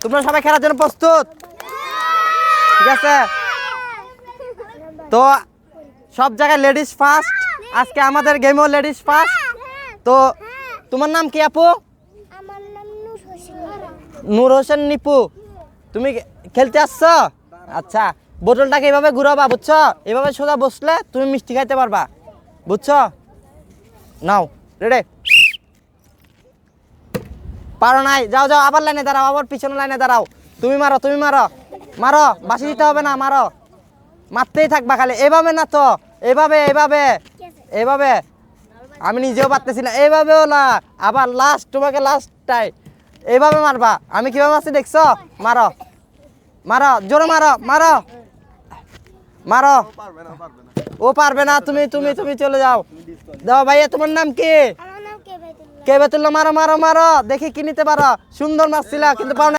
তোমরা সবাই খেলার জন্য প্রস্তুত? ঠিক আছে, তো সব জায়গায় লেডিস ফার্স্ট, আজকে আমাদের গেমও লেডিস ফার্স্ট। তো তোমার নাম কি আপু? আমার নাম নূর হোসেন নিপু। তুমি খেলতে আসছো? আচ্ছা, বোতলটাকে এভাবে ঘুরাবা, বুঝছো? এভাবে সোজা বসলে তুমি মিষ্টি খাইতে পারবা, বুঝছো? নাও, রেডি? পারো নাই, যাও যাও, আবার লাইনে দাঁড়াও, আবার পিছনে লাইনে দাঁড়াও। তুমি মারো, তুমি মারো, মারো, বাসি দিতে হবে না, মারো, মারতেই থাকবা খালি। এভাবে না তো, এভাবে এভাবে এভাবে, আমি নিজেও পারতেছি না, এইভাবেও না। আবার লাস্ট, তোমাকে লাস্টটাই এইভাবে মারবা। আমি কিভাবে মারছি দেখছো? মারো মারো, জোরে মারো, মারো মারো। ও পারবে না, তুমি তুমি তুমি চলে যাও। দাও ভাইয়া, তোমার নাম কি? আমার নাম কেবেতুল্লাহ। কেবেতুল্লাহ। মারো মারো মারো, দেখি কি নিতে পারো। সুন্দর মারছিলা কিন্তু পাও না।